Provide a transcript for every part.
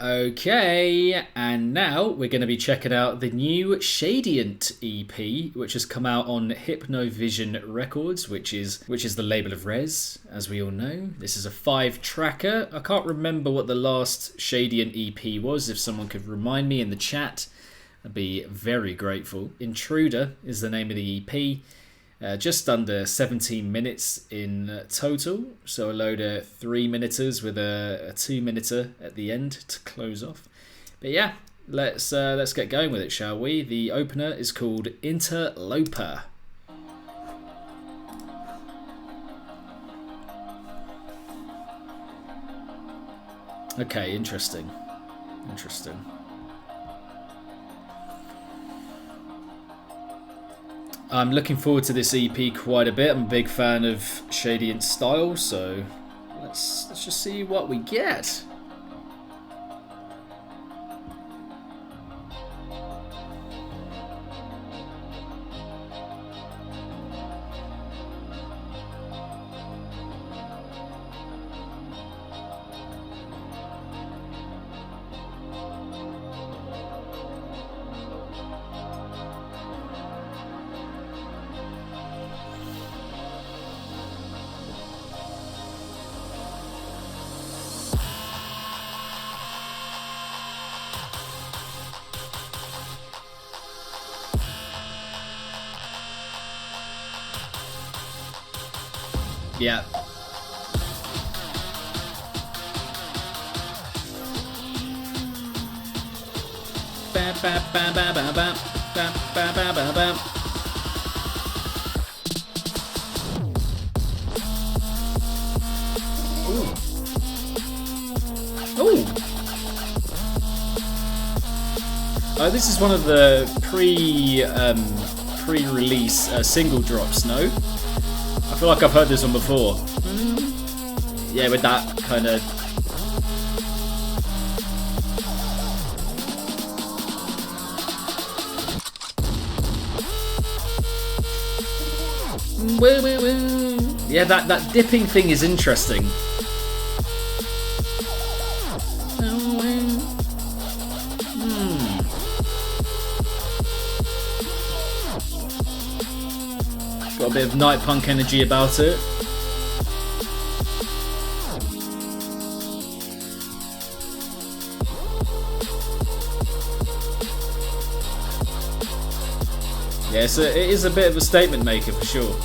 Okay, and now we're going to be checking out the new Shadient EP, which has come out on Hypnovision Records, which is the label of Rez, as we all know. This is a 5-tracker. I can't remember what the last Shadient EP was. If someone could remind me in the chat, I'd be very grateful. Intruder is the name of the EP. Just under 17 minutes in total, so a load of 3-minuters with a 2-minuter at the end to close off. But yeah, let's get going with it, shall we? The opener is called Interloper. Okay, interesting. I'm looking forward to this EP quite a bit. I'm a big fan of Shadient's style, so let's just see what we get. Yeah. Oh, this is one of the pre-release single drops, no? I feel like I've heard this one before. Yeah, with that kind of... Yeah, that dipping thing is interesting. Got a bit of night punk energy about it. Yeah, so it is a bit of a statement maker for sure.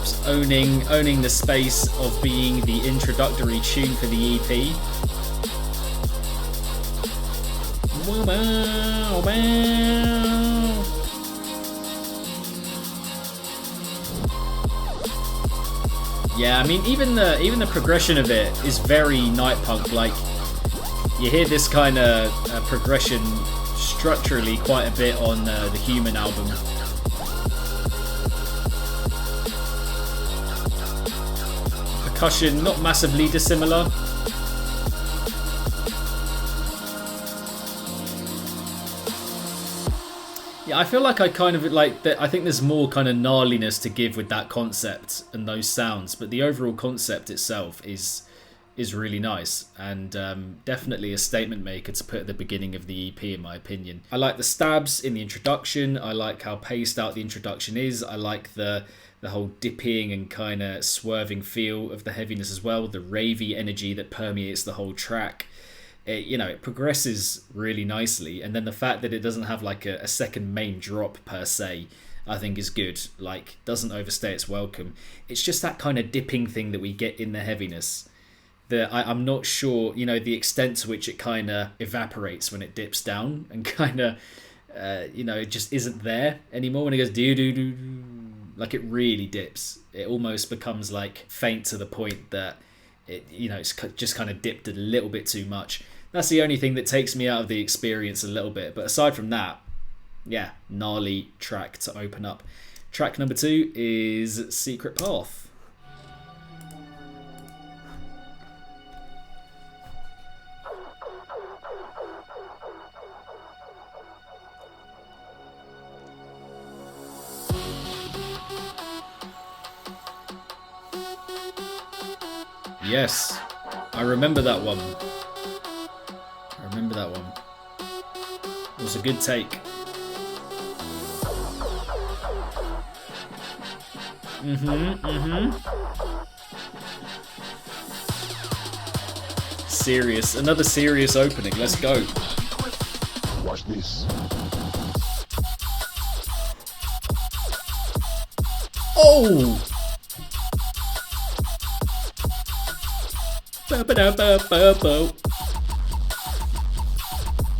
Just owning the space of being the introductory tune for the EP. Yeah, I mean even the progression of it is very night punk. Like you hear this kind of progression structurally quite a bit on the Human album. Percussion not massively dissimilar. Yeah, I feel like I kind of like that. I think there's more kind of gnarliness to give with that concept and those sounds, but the overall concept itself is really nice and definitely a statement maker to put at the beginning of the EP, in my opinion. I like the stabs in the introduction. I like how paced out the introduction is. I like the whole dipping and kind of swerving feel of the heaviness as well. The ravey energy that permeates the whole track. It progresses really nicely, and then the fact that it doesn't have like a second main drop per se, I think is good. Like, doesn't overstay its welcome. It's just that kind of dipping thing that we get in the heaviness that I'm not sure, the extent to which it kind of evaporates when it dips down and kind of, it just isn't there anymore when it goes do. Like, it really dips. It almost becomes like faint to the point that it's just kind of dipped a little bit too much. That's the only thing that takes me out of the experience a little bit. But aside from that, yeah, gnarly track to open up. Track number 2 is Secret Path. Yes. I remember that one. I remember that one. It was a good take. Serious. Another serious opening. Let's go. Watch this. Oh!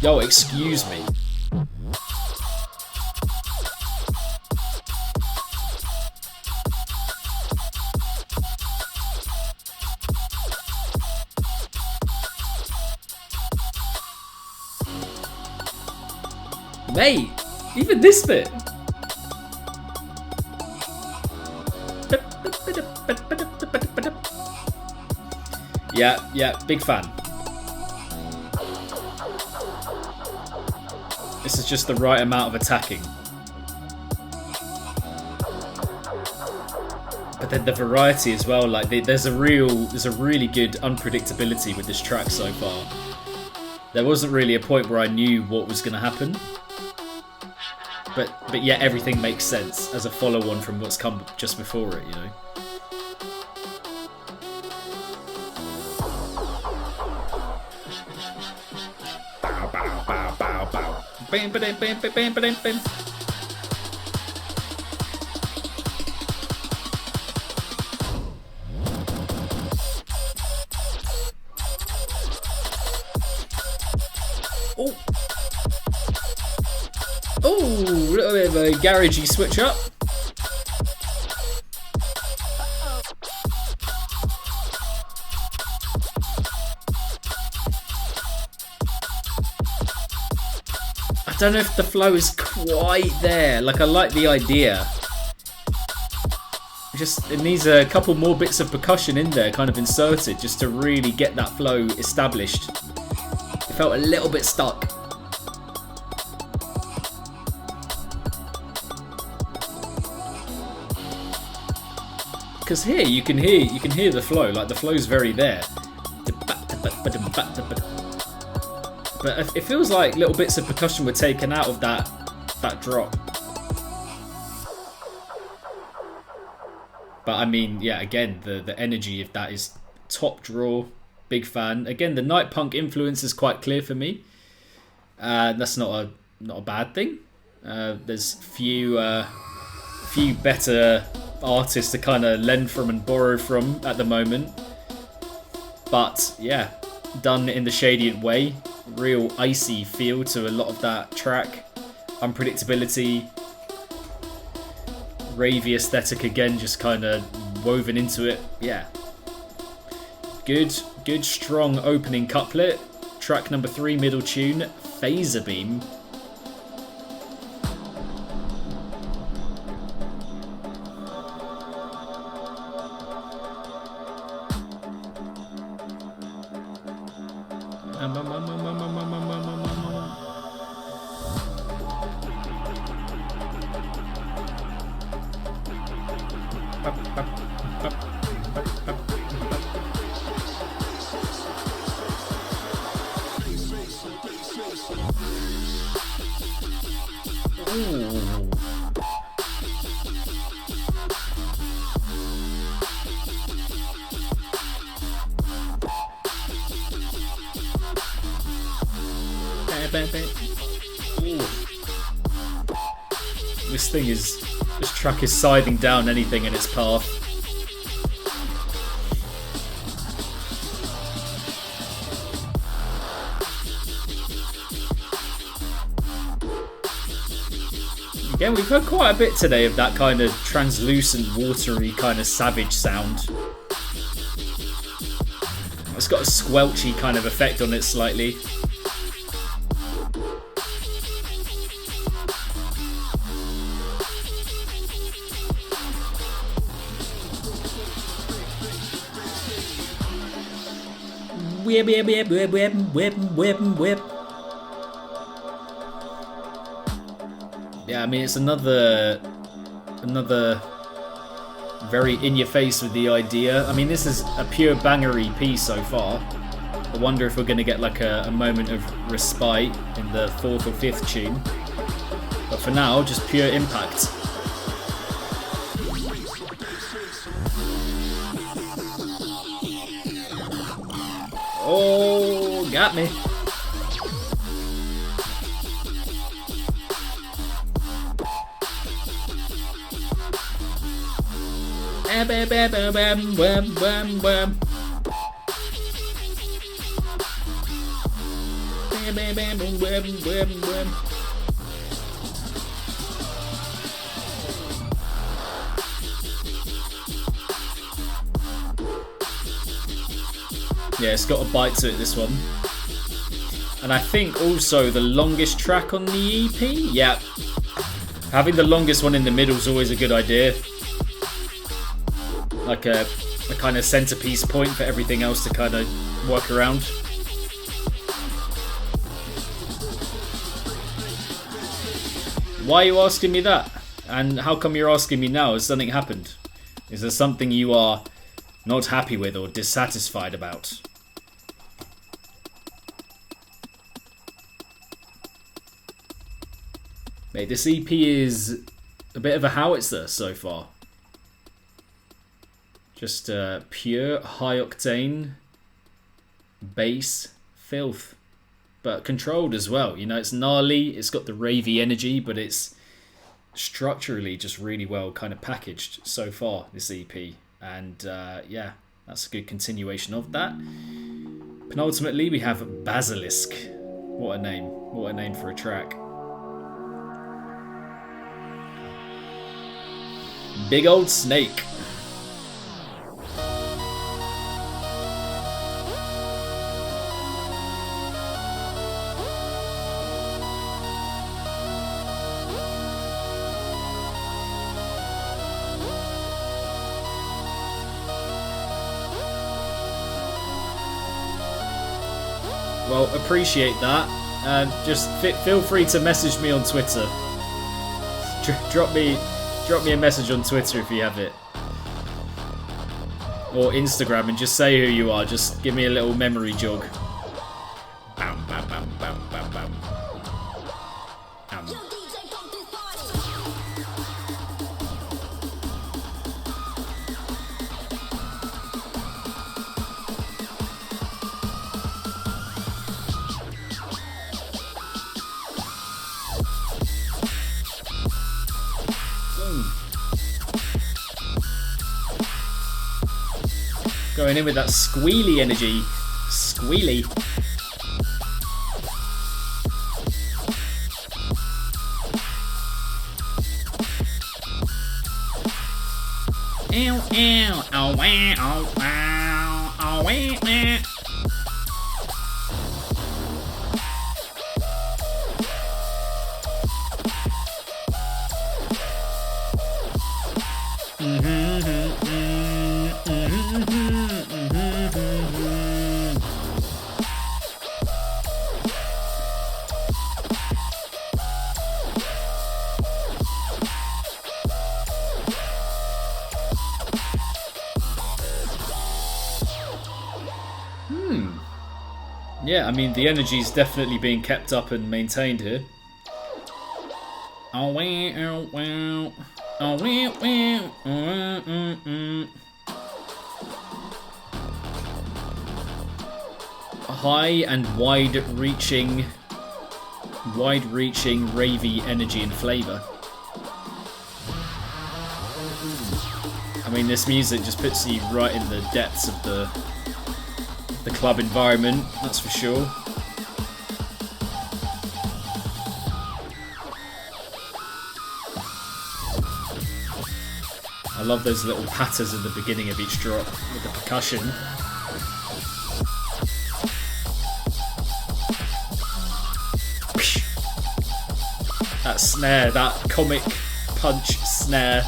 Yo, excuse me. Mate, even this bit. Yeah, big fan. This is just the right amount of attacking. But then the variety as well, like there's a really good unpredictability with this track so far. There wasn't really a point where I knew what was going to happen. But yet everything makes sense as a follow-on from what's come just before it, you know. Bow, bow, bow, bow, bow. Bam, ba, bam, bam, bam, bam, bam. Oh. Oh, a little bit of a garagey switch up. I don't know if the flow is quite there. Like, I like the idea. Just, it needs a couple more bits of percussion in there, kind of inserted, just to really get that flow established. It felt a little bit stuck. Because here you can hear the flow, like the flow's very there. But it feels like little bits of percussion were taken out of that drop. But I mean, yeah, again, the energy of that is top draw. Big fan. Again, the night punk influence is quite clear for me. That's not a bad thing. There's few better artists to kind of lend from and borrow from at the moment. But yeah, done in the Shadient way. Real icy feel to a lot of that track. Unpredictability. Ravey aesthetic again, just kind of woven into it. Yeah. Good, strong opening couplet. Track number 3, middle tune, Phaser Beam. This track is siding down anything in its path. Again, we've heard quite a bit today of that kind of translucent, watery, kind of savage sound. It's got a squelchy kind of effect on it slightly. Whip, whip, whip, whip, whip, whip, whip. Yeah, I mean, it's another very in your face with the idea. I mean, this is a pure banger EP so far. I wonder if we're going to get like a moment of respite in the 4th or 5th tune. But for now, just pure impact. Oh, got me. Bam, bam, bam, bam, bam, bam, bam. Bam, bam, bam, bam, bam, bam, bam. Yeah, it's got a bite to it, this one. And I think also the longest track on the EP? Yeah. Having the longest one in the middle is always a good idea. Like a kind of centerpiece point for everything else to kind of work around. Why are you asking me that? And how come you're asking me now? Has something happened? Is there something you are not happy with or dissatisfied about? Mate, this EP is a bit of a howitzer so far. Just pure high-octane bass filth. But controlled as well. You know, it's gnarly, it's got the ravey energy, but it's structurally just really well kind of packaged so far, this EP. And yeah, that's a good continuation of that. Penultimately, we have Basilisk. What a name. What a name for a track. Big old snake. Well, appreciate that. Just feel free to message me on Twitter. Drop me a message on Twitter if you have it, or Instagram, and just say who you are. Just give me a little memory jog. Bam, bam, bam, bam, bam, bam. Going in with that squealy energy. Squealy. Ow, ow, ow, wow, ow, wow, ow, wow, wow. Yeah, I mean, the energy's definitely being kept up and maintained here. Oh, wow, oh, wow. Oh, wow, wow. High and wide-reaching, ravey energy and flavour. I mean, this music just puts you right in the depths of the club environment, that's for sure. I love those little patters at the beginning of each drop with the percussion. That snare, that comic punch snare.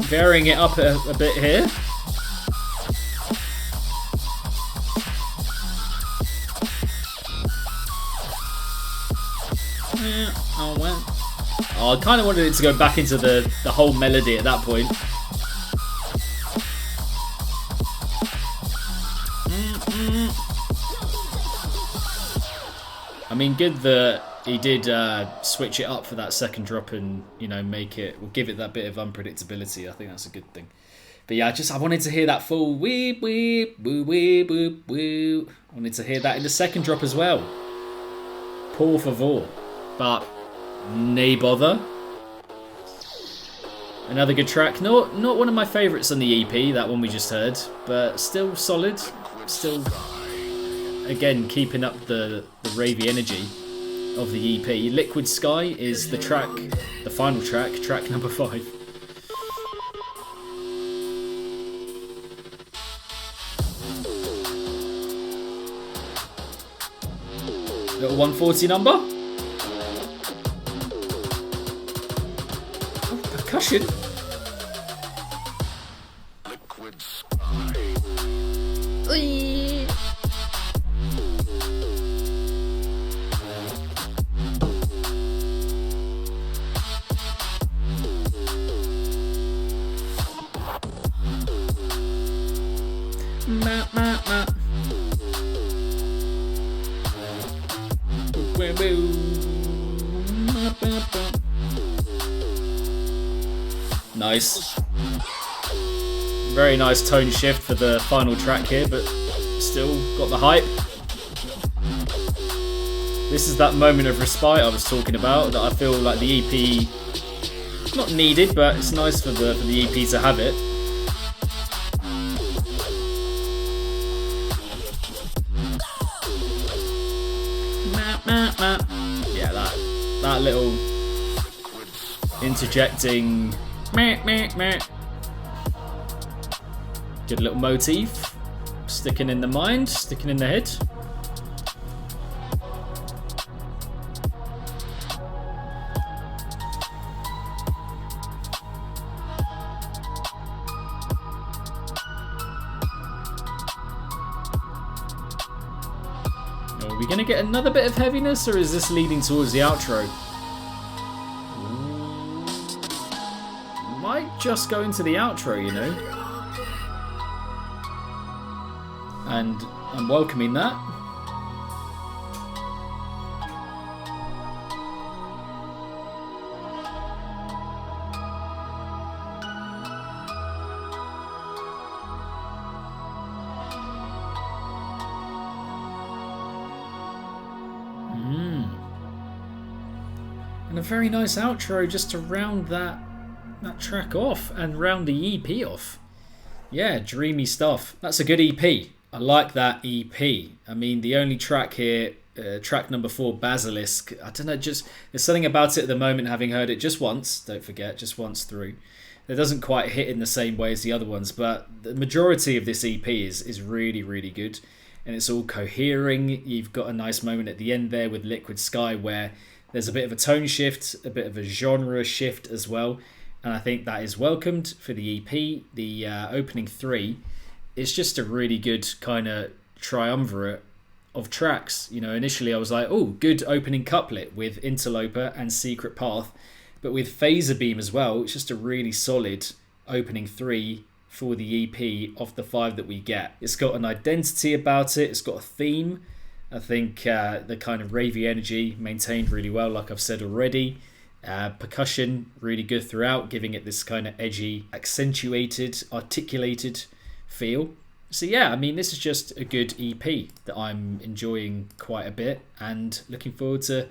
Varying it up a bit here. Oh, I kind of wanted it to go back into the whole melody at that point. I mean, good that he did switch it up for that second drop and, you know, give it that bit of unpredictability. I think that's a good thing. But yeah, I wanted to hear that full weep, weep, woo, weep, woo, woo. I wanted to hear that in the second drop as well. Por favor. But nay bother. Another good track. Not one of my favourites on the EP, that one we just heard, but still solid. Still, again, keeping up the ravey energy of the EP. Liquid Sky is the final track number 5. Little 140 number. Oh, percussion. Liquid sky. Nice. Very nice tone shift for the final track here, but still got the hype. This is that moment of respite I was talking about, that I feel like the EP, not needed, but it's nice for the EP to have it. Yeah, that little interjecting good little motif, sticking in the mind, sticking in the head. Are we going to get another bit of heaviness, or is this leading towards the outro? Might just go into the outro, you know. And I'm welcoming that. And a very nice outro just to round that track off and round the EP off. Yeah, dreamy stuff. That's a good EP. I like that EP. I mean, the only track here, track number 4, Basilisk, I don't know, just there's something about it at the moment, having heard it just once, don't forget, just once through. It doesn't quite hit in the same way as the other ones, but the majority of this EP is really, really good. And it's all cohering. You've got a nice moment at the end there with Liquid Sky where there's a bit of a tone shift, a bit of a genre shift as well. And I think that is welcomed for the EP. The opening 3 is just a really good kind of triumvirate of tracks. You know, initially I was like, oh, good opening couplet with Interloper and Secret Path. But with Phaser Beam as well, it's just a really solid opening 3 for the EP of the 5 that we get. It's got an identity about it. It's got a theme. I think the kind of ravey energy maintained really well, like I've said already. Percussion really good throughout, giving it this kind of edgy, accentuated, articulated feel. So yeah, I mean, this is just a good EP that I'm enjoying quite a bit and looking forward to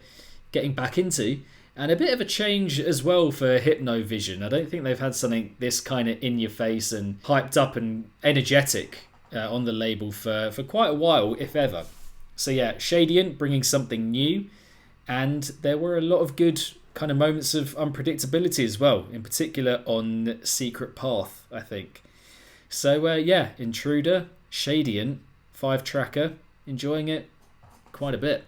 getting back into. And a bit of a change as well for Hypnovision. I don't think they've had something this kind of in your face and hyped up and energetic on the label for quite a while, if ever. So yeah, Shadient bringing something new, and there were a lot of good kind of moments of unpredictability as well, in particular on Secret Path, I think. So yeah, Intruder, Shadient, 5-tracker, enjoying it quite a bit.